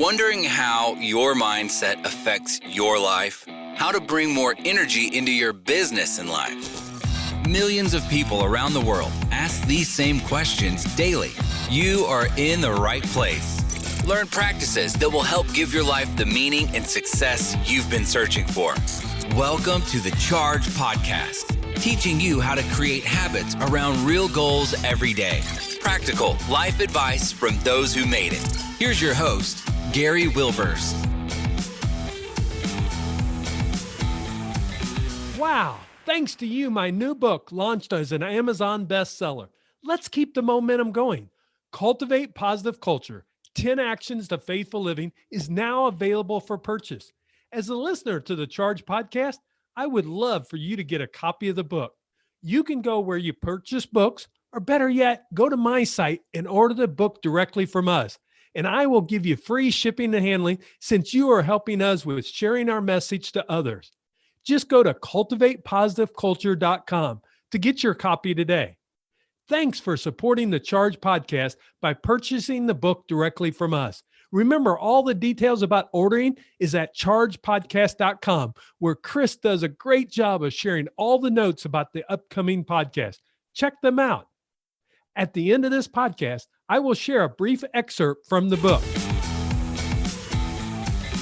Wondering how your mindset affects your life? How to bring more energy into your business and life? Millions of people around the world ask these same questions daily. You are in the right place. Learn practices that will help give your life the meaning and success you've been searching for. Welcome to the Charge Podcast, teaching you how to create habits around real goals every day. Practical life advice from those who made it. Here's your host, Gary Wilbers. Wow. Thanks to you, my new book launched as an Amazon bestseller. Let's keep the momentum going. Cultivate Positive Culture, 10 Actions to Faithful Living is now available for purchase. As a listener to the Charge Podcast, I would love for you to get a copy of the book. You can go where you purchase books, or better yet, go to my site and order the book directly from us. And I will give you free shipping and handling since you are helping us with sharing our message to others. Just go to cultivatepositiveculture.com to get your copy today. Thanks for supporting the Charge Podcast by purchasing the book directly from us. Remember, all the details about ordering is at chargepodcast.com, where Chris does a great job of sharing all the notes about the upcoming podcast. Check them out. At the end of this podcast, I will share a brief excerpt from the book.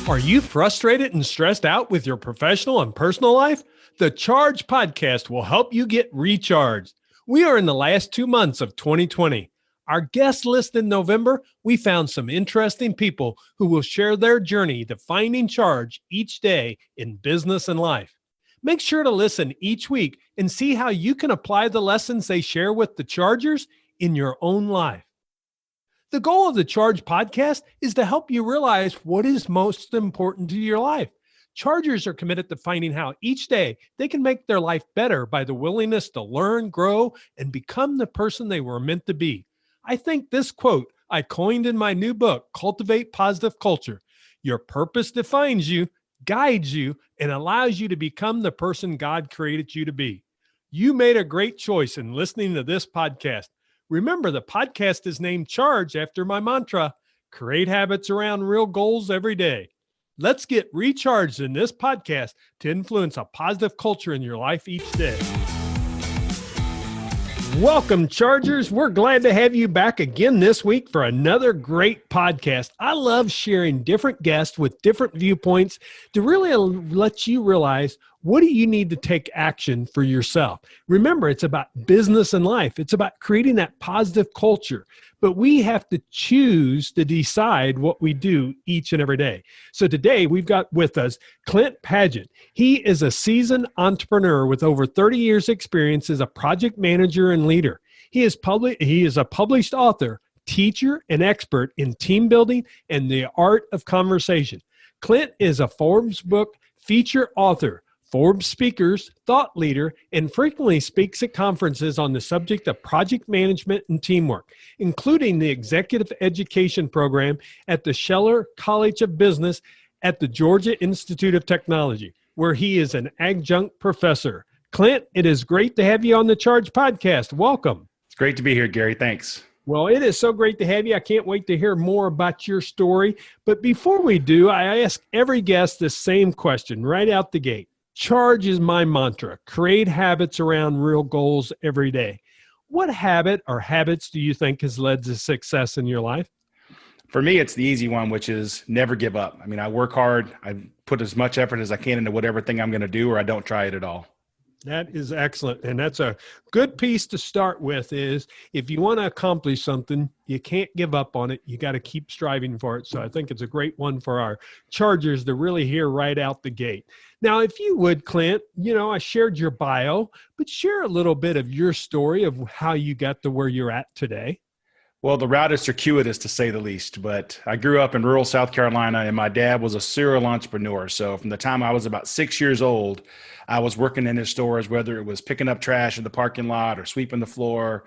Are you frustrated and stressed out with your professional and personal life? The Charge Podcast will help you get recharged. We are in the last 2 months of 2020. Our guest list in November, we found some interesting people who will share their journey to finding charge each day in business and life. Make sure to listen each week and see how you can apply the lessons they share with the Chargers in your own life. The goal of the Charge Podcast is to help you realize what is most important to your life. Chargers are committed to finding how each day they can make their life better by the willingness to learn, grow, and become the person they were meant to be. I think this quote I coined in my new book, Cultivate Positive Culture. Your purpose defines you, guides you, and allows you to become the person God created you to be. You made a great choice in listening to this podcast. Remember, the podcast is named Charge after my mantra, create habits around real goals every day. Let's get recharged in this podcast to influence a positive culture in your life each day. Welcome, Chargers. We're glad to have you back again this week for another great podcast. I love sharing different guests with different viewpoints to really let you realize what do you need to take action for yourself. Remember, it's about business and life. It's about creating that positive culture. But we have to choose to decide what we do each and every day. So today we've got with us Clint Padgett. He is a seasoned entrepreneur with over 30 years experience as a project manager and leader. He is a published author, teacher, and expert in team building and the art of conversation. Clint is a ForbesBooks Featured Author, ForbesSpeakers Thought Leader, and frequently speaks at conferences on the subject of project management and teamwork, including the executive education program at the Scheller College of Business at the Georgia Institute of Technology, where he is an adjunct professor. Clint, it is great to have you on the Charge Podcast. Welcome. It's great to be here, Gary. Thanks. Well, it is so great to have you. I can't wait to hear more about your story. But before we do, I ask every guest the same question right out the gate. Charge is my mantra. Create habits around real goals every day. What habit or habits do you think has led to success in your life? For me, it's the easy one, which is never give up. I mean, I work hard. I put as much effort as I can into whatever thing I'm going to do, or I don't try it at all. That is excellent. And that's a good piece to start with is if you want to accomplish something, you can't give up on it. You got to keep striving for it. So I think it's a great one for our Chargers to really hear right out the gate. Now, if you would, Clint, I shared your bio, but share a little bit of your story of how you got to where you're at today. Well, the route is circuitous to say the least, but I grew up in rural South Carolina and my dad was a serial entrepreneur. So from the time I was about 6 years old, I was working in his stores, whether it was picking up trash in the parking lot or sweeping the floor,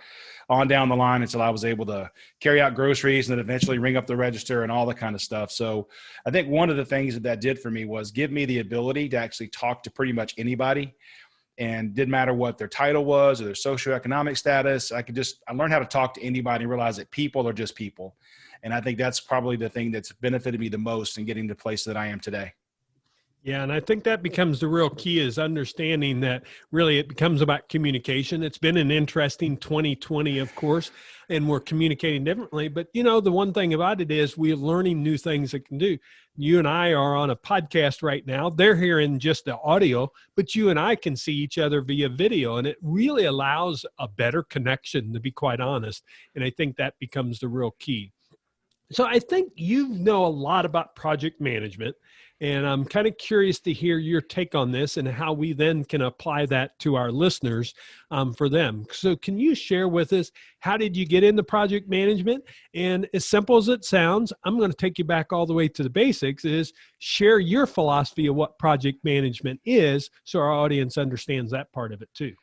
on down the line until I was able to carry out groceries and then eventually ring up the register and all that kind of stuff. So I think one of the things that did for me was give me the ability to actually talk to pretty much anybody. And didn't matter what their title was or their socioeconomic status. I learned how to talk to anybody and realize that people are just people. And I think that's probably the thing that's benefited me the most in getting to the place that I am today. Yeah, and I think that becomes the real key, is understanding that really it becomes about communication. It's been an interesting 2020, of course, and we're communicating differently. But, the one thing about it is we're learning new things that can do. You and I are on a podcast right now. They're hearing just the audio, but you and I can see each other via video, and it really allows a better connection, to be quite honest. And I think that becomes the real key. So I think you know a lot about project management, and I'm kind of curious to hear your take on this and how we then can apply that to our listeners for them. So can you share with us, how did you get into project management? And as simple as it sounds, I'm going to take you back all the way to the basics, is share your philosophy of what project management is so our audience understands that part of it too.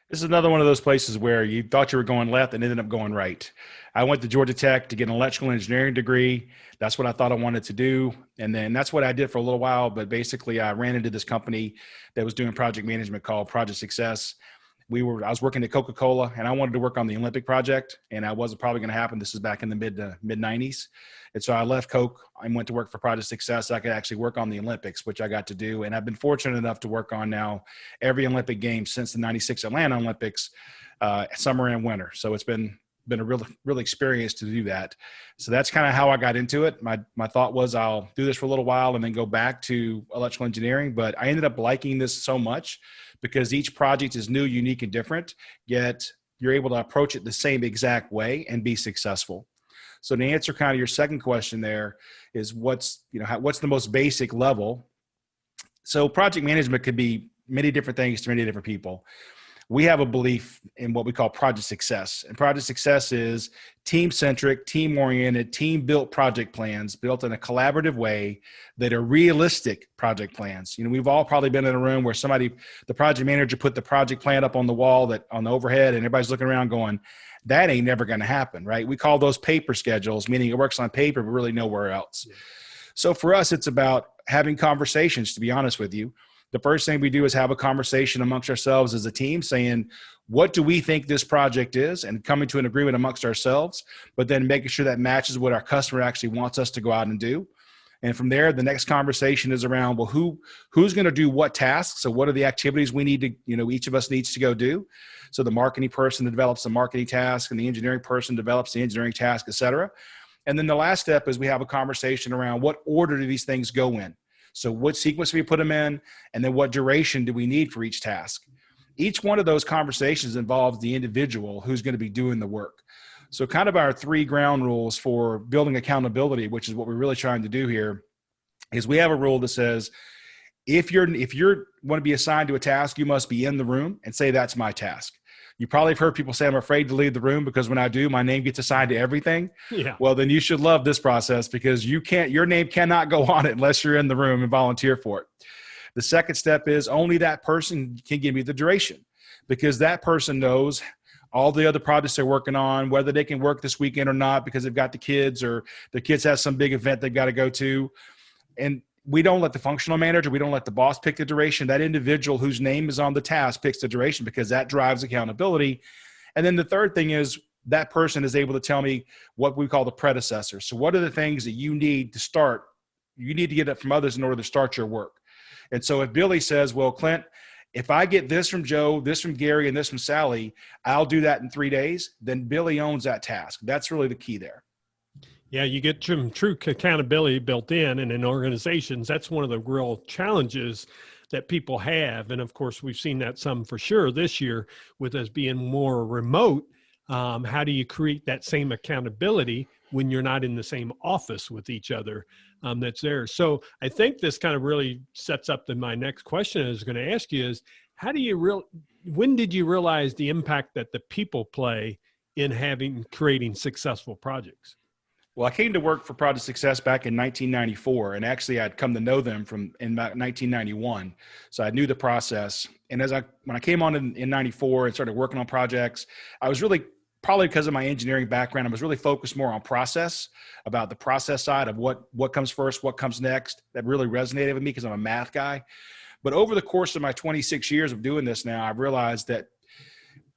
This is another one of those places where you thought you were going left and ended up going right. I went to Georgia Tech to get an electrical engineering degree. That's what I thought I wanted to do. And then that's what I did for a little while. But basically, I ran into this company that was doing project management called Project Success. I was working at Coca-Cola, and I wanted to work on the Olympic project, and that wasn't probably going to happen. This is back in the mid 90s. And so I left Coke and went to work for Project Success. So I could actually work on the Olympics, which I got to do. And I've been fortunate enough to work on now every Olympic game since the 96 Atlanta Olympics, summer and winter. So it's been a real experience to do that. So that's kind of how I got into it. My thought was I'll do this for a little while and then go back to electrical engineering. But I ended up liking this so much because each project is new, unique, and different, yet you're able to approach it the same exact way and be successful. So to answer kind of your second question there is what's the most basic level? So project management could be many different things to many different people. We have a belief in what we call project success. And project success is team-centric, team-oriented, team-built project plans built in a collaborative way that are realistic project plans. We've all probably been in a room where the project manager put the project plan up on the wall on the overhead, and everybody's looking around going, that ain't never going to happen, right? We call those paper schedules, meaning it works on paper, but really nowhere else. Yeah. So for us, it's about having conversations, to be honest with you. The first thing we do is have a conversation amongst ourselves as a team saying, what do we think this project is, and coming to an agreement amongst ourselves, but then making sure that matches what our customer actually wants us to go out and do. And from there, the next conversation is around, well, who's going to do what tasks? So what are the activities we need to, each of us needs to go do? So the marketing person develops the marketing task, and the engineering person develops the engineering task, et cetera. And then the last step is we have a conversation around what order do these things go in? So what sequence do we put them in? And then what duration do we need for each task? Each one of those conversations involves the individual who's going to be doing the work. So kind of our 3 ground rules for building accountability, which is what we're really trying to do here, is we have a rule that says, if you want to be assigned to a task, you must be in the room and say, that's my task. You probably have heard people say, I'm afraid to leave the room because when I do, my name gets assigned to everything. Yeah. Well, then you should love this process because your name cannot go on it unless you're in the room and volunteer for it. The second step is only that person can give me the duration, because that person knows all the other projects they're working on, whether they can work this weekend or not because they've got the kids, or the kids have some big event they've got to go to. And we don't let the functional manager, we don't let the boss pick the duration. That individual whose name is on the task picks the duration, because that drives accountability. And then the third thing is that person is able to tell me what we call the predecessor. So what are the things that you need to start? You need to get it from others in order to start your work. And so if Billy says, well, Clint, if I get this from Joe, this from Gary, and this from Sally, I'll do that in 3 days, then Billy owns that task. That's really the key there. Yeah, you get some true accountability built in, and in organizations, that's one of the real challenges that people have. And of course, we've seen that some for sure this year with us being more remote. How do you create that same accountability when you're not in the same office with each other that's there? So I think this kind of really sets up my next question I was going to ask you is, when did you realize the impact that the people play in creating successful projects? Well, I came to work for Project Success back in 1994, and actually I'd come to know them in 1991. So I knew the process. And when I came on in 94 and started working on projects, I was really, probably because of my engineering background, I was really focused more on process, about the process side of what comes first, what comes next. That really resonated with me because I'm a math guy. But over the course of my 26 years of doing this now, I've realized that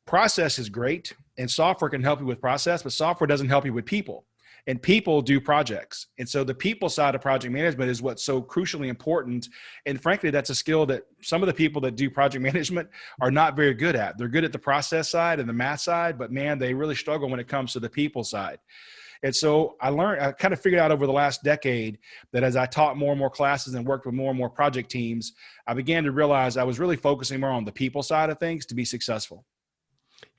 process is great, and software can help you with process, but software doesn't help you with people. and people do projects. And so the people side of project management is what's so crucially important. And frankly, that's a skill that some of the people that do project management are not very good at. They're good at the process side and the math side, but man, they really struggle when it comes to the people side. And so I kind of figured out over the last decade that as I taught more and more classes and worked with more and more project teams, I began to realize I was really focusing more on the people side of things to be successful.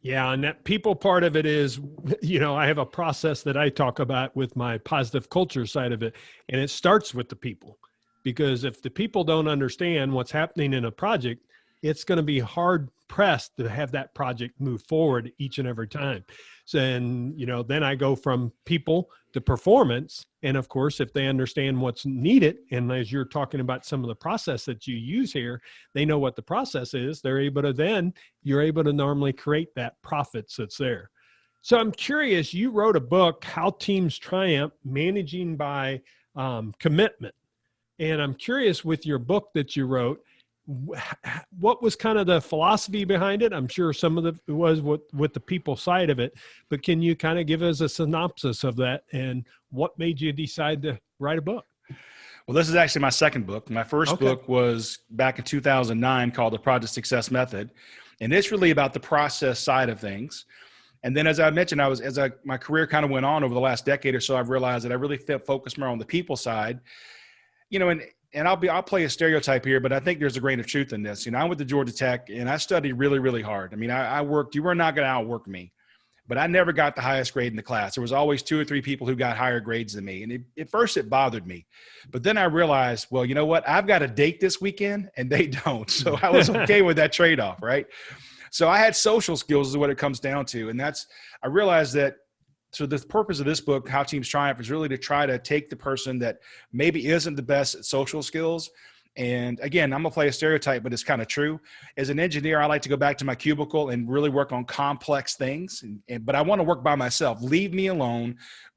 Yeah. And that people part of it is, I have a process that I talk about with my positive culture side of it. And it starts with the people, because if the people don't understand what's happening in a project, it's going to be hard pressed to have that project move forward each and every time. So, and, then I go from people to performance. And of course, if they understand what's needed, and as you're talking about some of the process that you use here, they know what the process is, you're able to normally create that profits that's there. So I'm curious, you wrote a book, How Teams Triumph, Managing by Commitment. And I'm curious, with your book that you wrote, what was kind of the philosophy behind it? I'm sure some of it was with the people side of it, but can you kind of give us a synopsis of that and what made you decide to write a book? Well, this is actually my second book. My first book was back in 2009 called The Project Success Method. And it's really about the process side of things. And then, as I mentioned, my career kind of went on over the last decade or so, I've realized that I really focused more on the people side, and I'll play a stereotype here, but I think there's a grain of truth in this. I went to Georgia Tech and I studied really, really hard. I mean, I worked, you were not going to outwork me, but I never got the highest grade in the class. There was always 2 or 3 people who got higher grades than me. And at first it bothered me, but then I realized, well, you know what? I've got a date this weekend and they don't. So I was okay with that trade-off, right? So I had social skills is what it comes down to. And I realized that. So the purpose of this book, How Teams Triumph, is really to try to take the person that maybe isn't the best at social skills. And again, I'm going to play a stereotype, but it's kind of true. As an engineer, I like to go back to my cubicle and really work on complex things. But I want to work by myself. Leave me alone.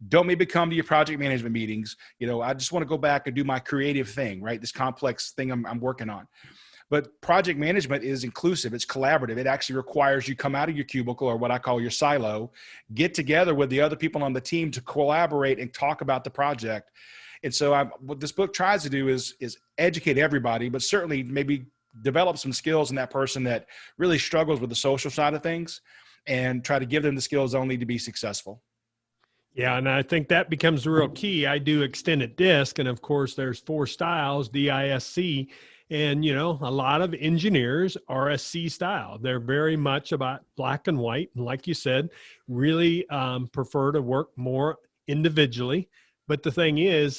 Don't maybe come to your project management meetings. I just want to go back and do my creative thing, right? This complex thing I'm working on. But project management is inclusive. It's collaborative. It actually requires you come out of your cubicle, or what I call your silo, get together with the other people on the team to collaborate and talk about the project. And so what this book tries to do is educate everybody, but certainly maybe develop some skills in that person that really struggles with the social side of things, and try to give them the skills only to be successful. Yeah, and I think that becomes the real key. I do extended DISC, and of course there's 4 styles, DISC. And, a lot of engineers are a C style. They're very much about black and white. And like you said, really prefer to work more individually. But the thing is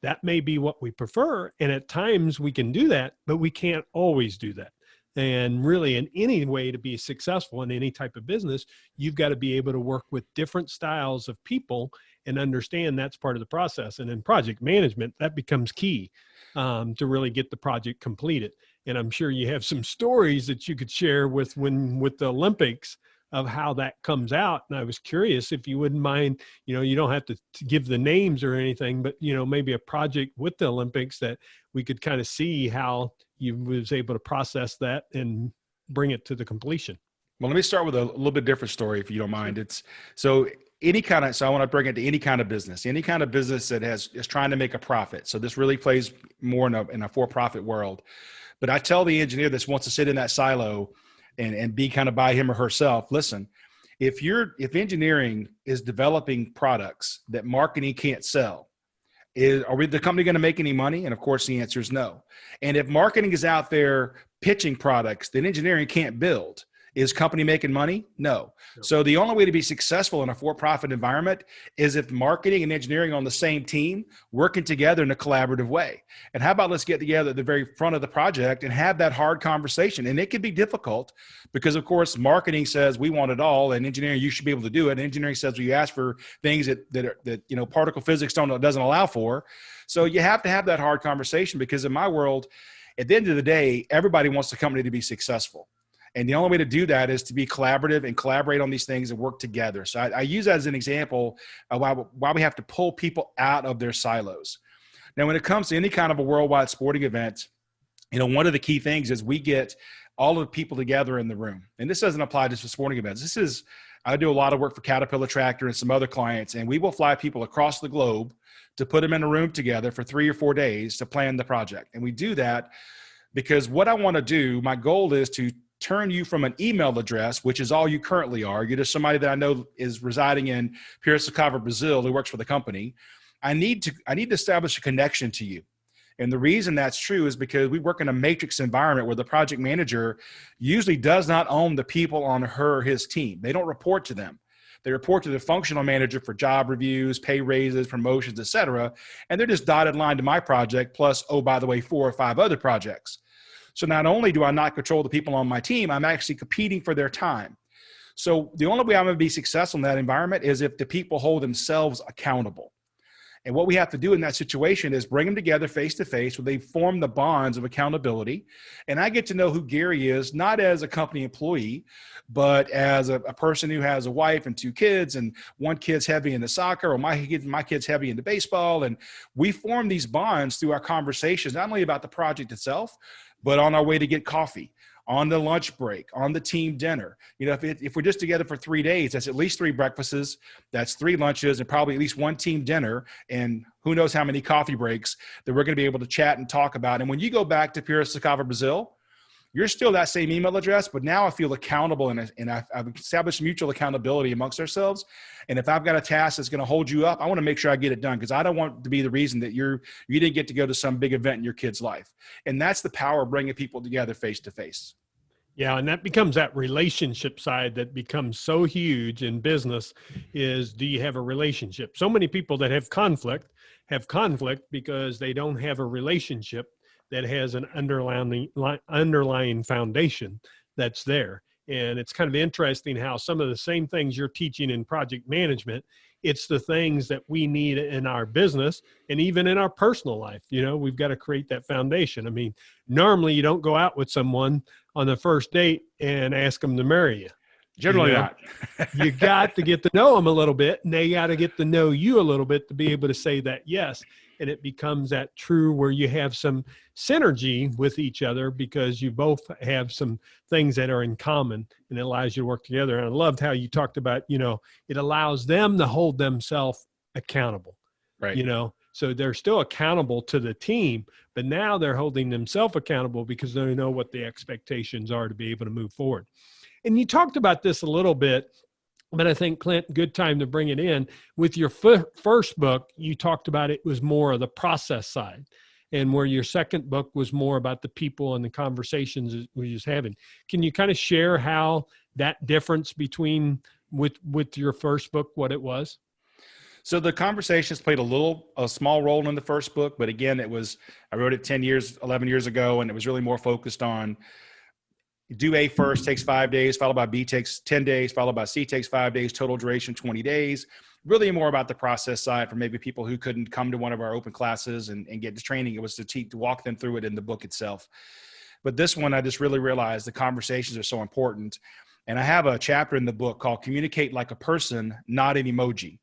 that may be what we prefer. And at times we can do that, but we can't always do that. And really, in any way to be successful in any type of business, you've got to be able to work with different styles of people and understand that's part of the process. And in project management, that becomes key to really get the project completed. And I'm sure you have some stories that you could share with the Olympics of how that comes out. And I was curious if you wouldn't mind, you don't have to give the names or anything, but, maybe a project with the Olympics that we could kind of see how you was able to process that and bring it to the completion. Well, let me start with a little bit different story, if you don't mind. So I want to bring it to any kind of business that is trying to make a profit. So this really plays more in a for-profit world. But I tell the engineer that wants to sit in that silo and be kind of by him or herself, listen, if engineering is developing products that marketing can't sell, are the company going to make any money? And of course the answer is no. And if marketing is out there pitching products that engineering can't build, is company making money? No. So the only way to be successful in a for-profit environment is if marketing and engineering are on the same team, working together in a collaborative way. And how about let's get together at the very front of the project and have that hard conversation. And it can be difficult because, of course, marketing says we want it all, and engineering, you should be able to do it. And engineering says, well, you ask for things that particle physics doesn't allow for. So you have to have that hard conversation, because in my world, at the end of the day, everybody wants the company to be successful. And the only way to do that is to be collaborative and collaborate on these things and work together. So I use that as an example of why we have to pull people out of their silos. Now, when it comes to any kind of a worldwide sporting event, one of the key things is we get all of the people together in the room. And this doesn't apply just to sporting events. This is I do a lot of work for Caterpillar Tractor and some other clients, and we will fly people across the globe to put them in a room together for 3 or 4 days to plan the project. And we do that because what I want to do, my goal is to turn you from an email address, which is all you currently are. You're just somebody that I know is residing in Piracicaba, Brazil, who works for the company. I need to establish a connection to you. And the reason that's true is because we work in a matrix environment where the project manager usually does not own the people on her or his team. They don't report to them. They report to the functional manager for job reviews, pay raises, promotions, et cetera. And they're just dotted line to my project plus, oh, by the way, 4 or 5 other projects. So not only do I not control the people on my team, I'm actually competing for their time. So the only way I'm going to be successful in that environment is if the people hold themselves accountable. And what we have to do in that situation is bring them together face to face where they form the bonds of accountability. And I get to know who Gary is, not as a company employee, but as a person who has a wife and 2 kids, and one kid's heavy into soccer, or my kid's heavy into baseball. And we form these bonds through our conversations, not only about the project itself, but on our way to get coffee, on the lunch break, on the team dinner. You know, if we're just together for 3 days, that's at least 3 breakfasts, that's 3 lunches, and probably at least 1 team dinner, and who knows how many coffee breaks that we're going to be able to chat and talk about. And when you go back to Piracicaba, Brazil, you're still that same email address, but now I feel accountable, and I've established mutual accountability amongst ourselves. And if I've got a task that's going to hold you up, I want to make sure I get it done, because I don't want to be the reason that you didn't get to go to some big event in your kid's life. And that's the power of bringing people together face to face. Yeah, and that becomes that relationship side that becomes so huge in business is, do you have a relationship? So many people that have conflict because they don't have a relationship that has an underlying foundation that's there. And it's kind of interesting how some of the same things you're teaching in project management, it's the things that we need in our business and even in our personal life. You know, we've got to create that foundation. I mean, normally you don't go out with someone on the first date and ask them to marry you. Generally not. You got to get to know them a little bit, and they got to get to know you a little bit to be able to say that yes. And it becomes that true where you have some synergy with each other because you both have some things that are in common, and it allows you to work together. And I loved how you talked about, you know, it allows them to hold themselves accountable, right? You know, so they're still accountable to the team, but now they're holding themselves accountable because they know what the expectations are to be able to move forward. And you talked about this a little bit, but I think, Clint, good time to bring it in. With your first book, you talked about it was more of the process side, and where your second book was more about the people and the conversations we were just having. Can you kind of share how that difference between with your first book, what it was? So the conversations played a small role in the first book, but again, I wrote it 11 years ago, and it was really more focused on do A first, takes 5 days, followed by B takes 10 days, followed by C takes 5 days, total duration 20 days. Really more about the process side for maybe people who couldn't come to one of our open classes and get the training. It was to walk them through it in the book itself. But this one, I just really realized the conversations are so important. And I have a chapter in the book called Communicate Like a Person, Not an Emoji.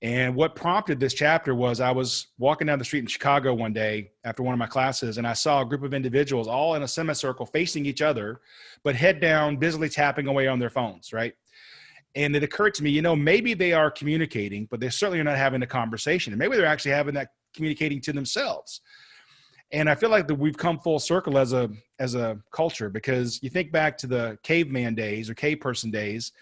And what prompted this chapter was I was walking down the street in Chicago one day after one of my classes, and I saw a group of individuals all in a semicircle facing each other, but head down, busily tapping away on their phones, right? And it occurred to me, you know, maybe they are communicating, but they certainly are not having a conversation. And maybe they're actually having that communicating to themselves. And I feel like that we've come full circle as a culture, because you think back to the caveman days or cave person days.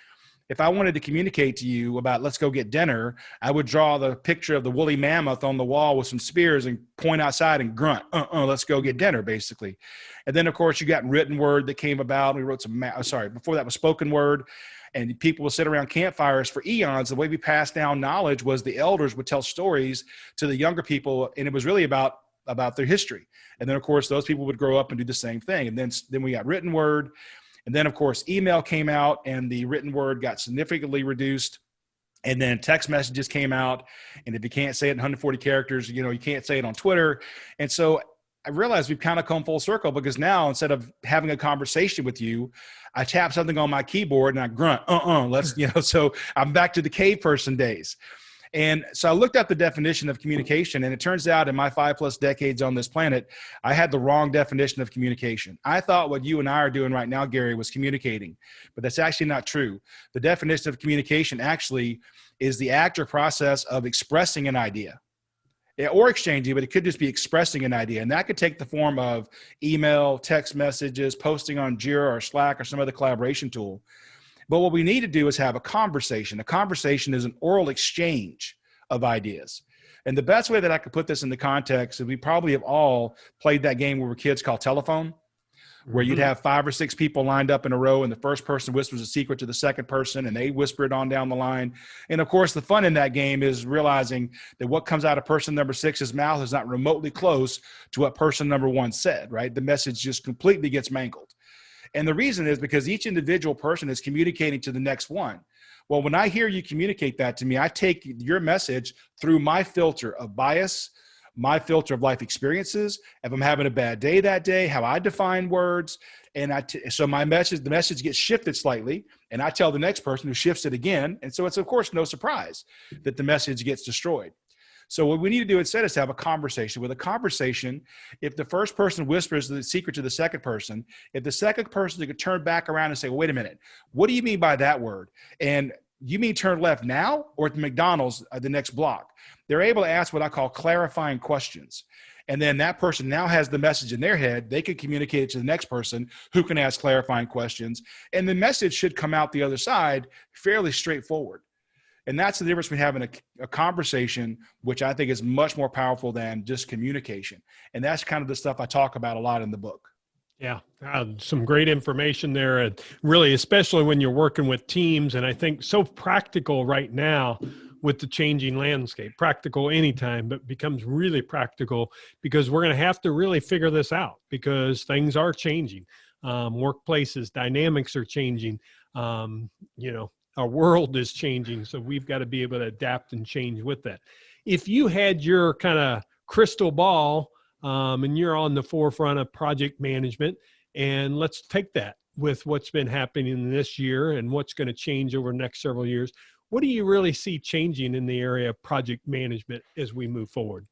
If I wanted to communicate to you about let's go get dinner, I would draw the picture of the woolly mammoth on the wall with some spears and point outside and grunt, let's go get dinner, basically. And then, of course, you got written word that came about. We wrote before that was spoken word. And people would sit around campfires for eons. The way we passed down knowledge was the elders would tell stories to the younger people, and it was really about their history. And then, of course, those people would grow up and do the same thing. And then we got written word. And then, of course, email came out, and the written word got significantly reduced. And then text messages came out. And if you can't say it in 140 characters, you know, you can't say it on Twitter. And so I realized we've kind of come full circle, because now instead of having a conversation with you, I tap something on my keyboard and I grunt, let's, you know, so I'm back to the cave person days. And so I looked up the definition of communication, and it turns out in my 5+ decades on this planet, I had the wrong definition of communication. I thought what you and I are doing right now, Gary, was communicating, but that's actually not true. The definition of communication actually is the act or process of expressing an idea. Or exchanging, but it could just be expressing an idea. And that could take the form of email, text messages, posting on Jira or Slack or some other collaboration tool. But what we need to do is have a conversation. A conversation is an oral exchange of ideas. And the best way that I could put this into context is we probably have all played that game when we were kids called telephone, where you'd have 5 or 6 people lined up in a row, and the first person whispers a secret to the second person, and they whisper it on down the line. And of course, the fun in that game is realizing that what comes out of person number 6's mouth is not remotely close to what person number 1 said, right? The message just completely gets mangled. And the reason is because each individual person is communicating to the next one. Well, when I hear you communicate that to me, I take your message through my filter of bias, my filter of life experiences, if I'm having a bad day that day, how I define words. And so the message gets shifted slightly, and I tell the next person who shifts it again. And so it's, of course, no surprise that the message gets destroyed. So what we need to do instead is have a conversation. With a conversation, if the first person whispers the secret to the second person, if the second person could turn back around and say, well, wait a minute, what do you mean by that word? And you mean turn left now or at the McDonald's the next block? They're able to ask what I call clarifying questions. And then that person now has the message in their head. They can communicate it to the next person who can ask clarifying questions. And the message should come out the other side fairly straightforward. And that's the difference between having a conversation, which I think is much more powerful than just communication. And that's kind of the stuff I talk about a lot in the book. Yeah, some great information there. And really, especially when you're working with teams. And I think so practical right now with the changing landscape, practical anytime, but becomes really practical because we're going to have to really figure this out because things are changing. Workplaces, dynamics are changing. Our world is changing. So we've got to be able to adapt and change with that. If you had your kind of crystal ball and you're on the forefront of project management, and let's take that with what's been happening this year and what's going to change over the next several years. What do you really see changing in the area of project management as we move forward?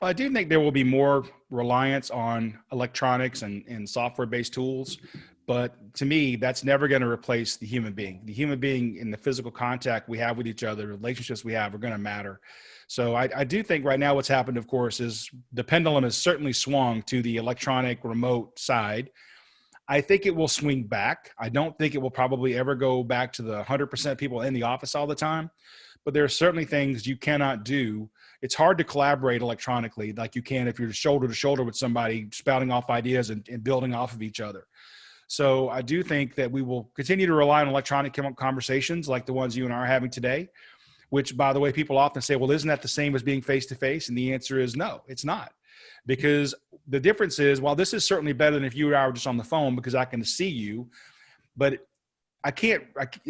Well, I do think there will be more reliance on electronics and software-based tools. But to me, that's never going to replace the human being. The human being in the physical contact we have with each other, the relationships we have are going to matter. So I do think right now what's happened, of course, is the pendulum has certainly swung to the electronic remote side. I think it will swing back. I don't think it will probably ever go back to the 100% people in the office all the time. But there are certainly things you cannot do. It's hard to collaborate electronically like you can if you're shoulder to shoulder with somebody spouting off ideas and building off of each other. So I do think that we will continue to rely on electronic conversations like the ones you and I are having today, which, by the way, people often say, well, isn't that the same as being face-to-face? And the answer is no, it's not. Because the difference is, while this is certainly better than if you and I were just on the phone because I can see you, but I guess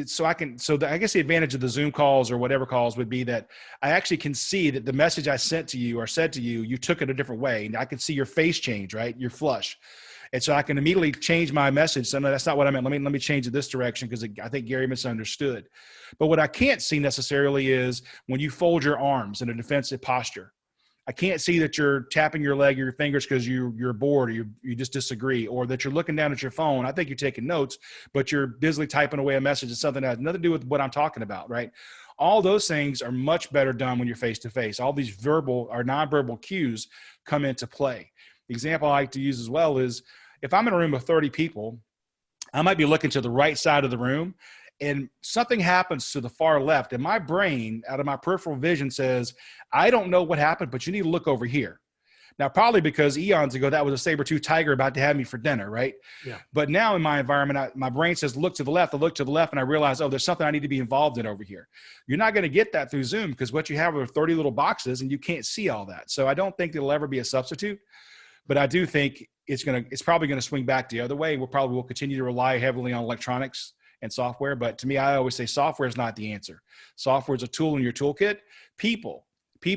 the advantage of the Zoom calls or whatever calls would be that I actually can see that the message I sent to you or said to you, you took it a different way. And I can see your face change, right? Your flush. And so I can immediately change my message. So no, that's not what I meant. Let me change it this direction because I think Gary misunderstood. But what I can't see necessarily is when you fold your arms in a defensive posture. I can't see that you're tapping your leg or your fingers because you're bored or you just disagree, or that you're looking down at your phone. I think you're taking notes, but you're busily typing away a message of something that has nothing to do with what I'm talking about, right? All those things are much better done when you're face-to-face. All these verbal or nonverbal cues come into play. The example I like to use as well is if I'm in a room of 30 people, I might be looking to the right side of the room and something happens to the far left and my brain out of my peripheral vision says, I don't know what happened, but you need to look over here. Now, probably because eons ago, that was a saber-toothed tiger about to have me for dinner, right? Yeah. But now in my environment, my brain says, look to the left. I look to the left and I realize, oh, there's something I need to be involved in over here. You're not going to get that through Zoom because what you have are 30 little boxes and you can't see all that. So I don't think it'll ever be a substitute, but I do think it's probably going to swing back the other way. We'll probably will continue to rely heavily on electronics and software. But to me, I always say software is not the answer. Software is a tool in your toolkit. People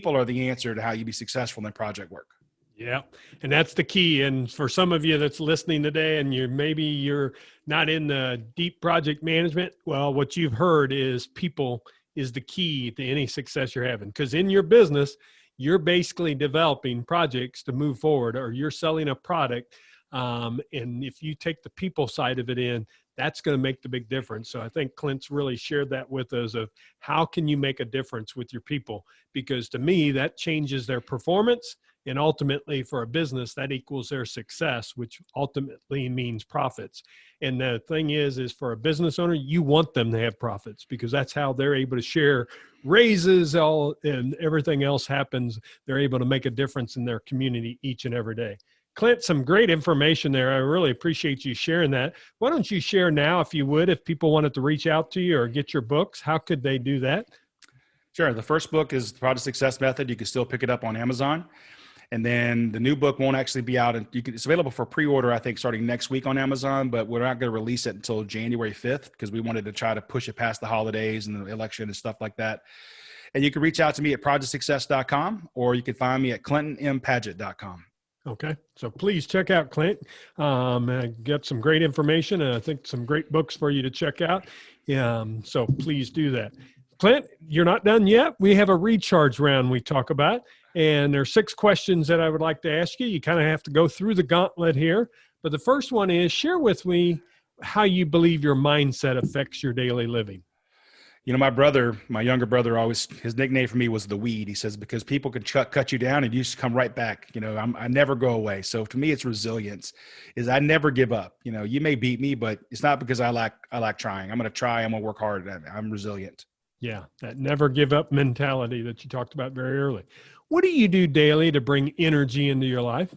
are the answer to how you be successful in project work. Yeah. And that's the key. And for some of you that's listening today and you're not in the deep project management, well, what you've heard is people is the key to any success you're having. Because in your business, you're basically developing projects to move forward, or you're selling a product. And if you take the people side of it in, that's going to make the big difference. So I think Clint's really shared that with us of how can you make a difference with your people? Because to me, that changes their performance. And ultimately for a business, that equals their success, which ultimately means profits. And the thing is for a business owner, you want them to have profits because that's how they're able to share raises and everything else happens. They're able to make a difference in their community each and every day. Clint, some great information there. I really appreciate you sharing that. Why don't you share now, if you would, if people wanted to reach out to you or get your books, how could they do that? Sure. The first book is The Project Success Method. You can still pick it up on Amazon. And then the new book won't actually be out. It's available for pre-order, I think, starting next week on Amazon, but we're not going to release it until January 5th because we wanted to try to push it past the holidays and the election and stuff like that. And you can reach out to me at projectsuccess.com, or you can find me at clintonmpadgett.com. Okay. So please check out Clint. Get some great information and I think some great books for you to check out. So please do that. Clint, you're not done yet. We have a recharge round we talk about, and there's 6 questions that I would like to ask you. You kind of have to go through the gauntlet here. But the first one is, share with me how you believe your mindset affects your daily living. You know, my younger brother, his nickname for me was the weed. He says, because people can cut you down and you just come right back. You know, I never go away. So to me, it's resilience. I never give up. You know, you may beat me, but it's not because I like trying. I'm going to try. I'm going to work hard. I'm resilient. Yeah, that never give up mentality that you talked about very early. What do you do daily to bring energy into your life?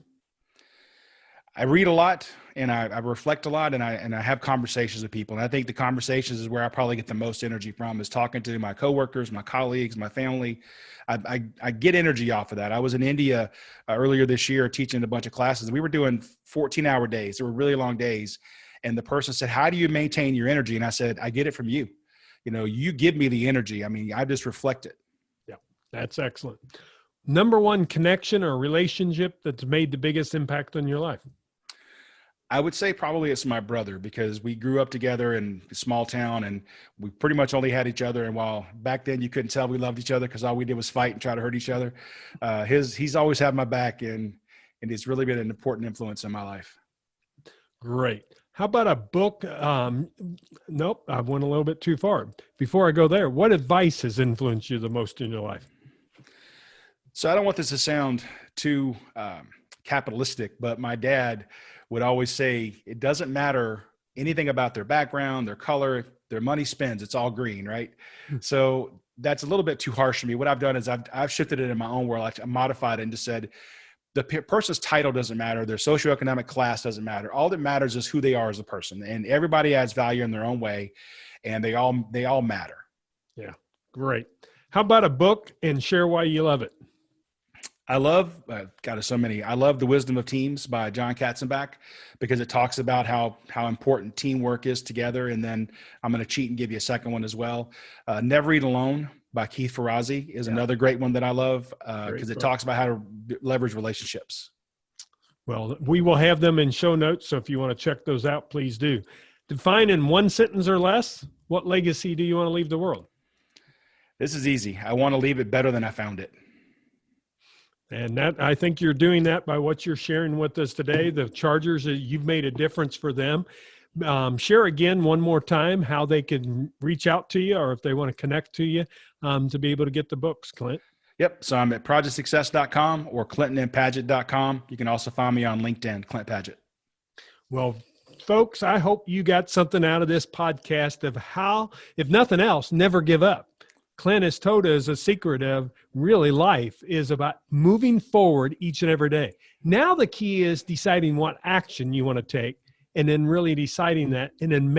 I read a lot and I reflect a lot and I have conversations with people. And I think the conversations is where I probably get the most energy from, is talking to my coworkers, my colleagues, my family. I get energy off of that. I was in India earlier this year teaching a bunch of classes. We were doing 14-hour days. They were really long days. And the person said, how do you maintain your energy? And I said, I get it from you. You know, you give me the energy. I mean, I just reflect it. Yeah, that's excellent. Number one connection or relationship that's made the biggest impact on your life? I would say probably it's my brother, because we grew up together in a small town and we pretty much only had each other. And while back then you couldn't tell we loved each other because all we did was fight and try to hurt eeach other, he's always had my back, and it's really been an important influence in my life. Great. How about a book? Nope, I went a little bit too far. Before I go there, what advice has influenced you the most in your life? So I don't want this to sound too capitalistic, but my dad would always say, it doesn't matter anything about their background, their color, their money spends, it's all green, right? So that's a little bit too harsh for me. What I've done is I've shifted it in my own world. I modified it and just said, the person's title doesn't matter. Their socioeconomic class doesn't matter. All that matters is who they are as a person, and everybody adds value in their own way, and they all matter. Yeah. Great. How about a book, and share why you love it? I love, so many. I love The Wisdom of Teams by John Katzenbach, because it talks about how important teamwork is together. And then I'm going to cheat and give you a second one as well. Never Eat Alone by Keith Ferrazzi is another great one that I love, because it talks about how to leverage relationships. Well, we will have them in show notes. So if you want to check those out, please do. Define in one sentence or less, what legacy do you want to leave the world? This is easy. I want to leave it better than I found it. And that, I think you're doing that by what you're sharing with us today. The Chargers, you've made a difference for them. Share again one more time how they can reach out to you, or if they want to connect to you to be able to get the books, Clint. Yep. So I'm at projectsuccess.com or clintonmpadgett.com. You can also find me on LinkedIn, Clint Padgett. Well, folks, I hope you got something out of this podcast of how, if nothing else, never give up. Clint has told us a secret of really life is about moving forward each and every day. Now the key is deciding what action you want to take, and then really deciding that, and then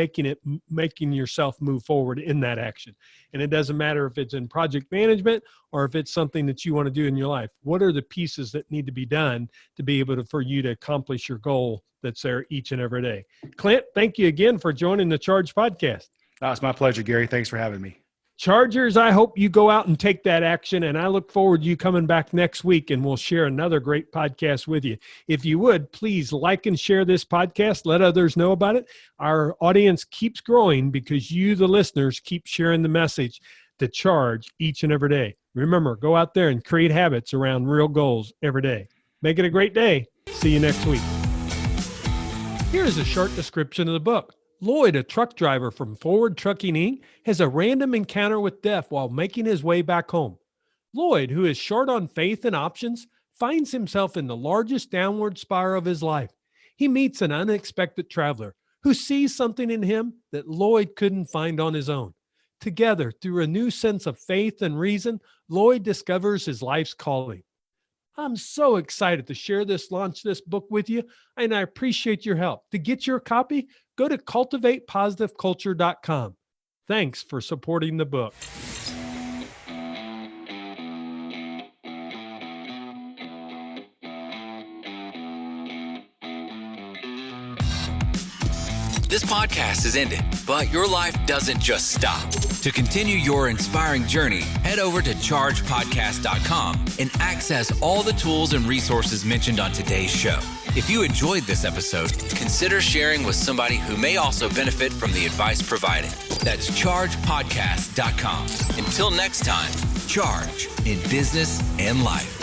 making yourself move forward in that action. And it doesn't matter if it's in project management or if it's something that you want to do in your life. What are the pieces that need to be done to be able to, for you to accomplish your goal that's there each and every day? Clint, thank you again for joining the Charge podcast. Oh, it's my pleasure, Gary. Thanks for having me. Chargers, I hope you go out and take that action, and I look forward to you coming back next week, and we'll share another great podcast with you. If you would, please like and share this podcast. Let others know about it. Our audience keeps growing because you, the listeners, keep sharing the message to charge each and every day. Remember, go out there and create habits around real goals every day. Make it a great day. See you next week. Here is a short description of the book. Lloyd, a truck driver from Forward Trucking Inc., has a random encounter with death while making his way back home. Lloyd, who is short on faith and options, finds himself in the largest downward spiral of his life. He meets an unexpected traveler who sees something in him that Lloyd couldn't find on his own. Together, through a new sense of faith and reason, Lloyd discovers his life's calling. I'm so excited to launch this book with you, and I appreciate your help. To get your copy, go to cultivatepositiveculture.com. Thanks for supporting the book. This podcast is ended, but your life doesn't just stop. To continue your inspiring journey, head over to chargepodcast.com and access all the tools and resources mentioned on today's show. If you enjoyed this episode, consider sharing with somebody who may also benefit from the advice provided. That's chargepodcast.com. Until next time, charge in business and life.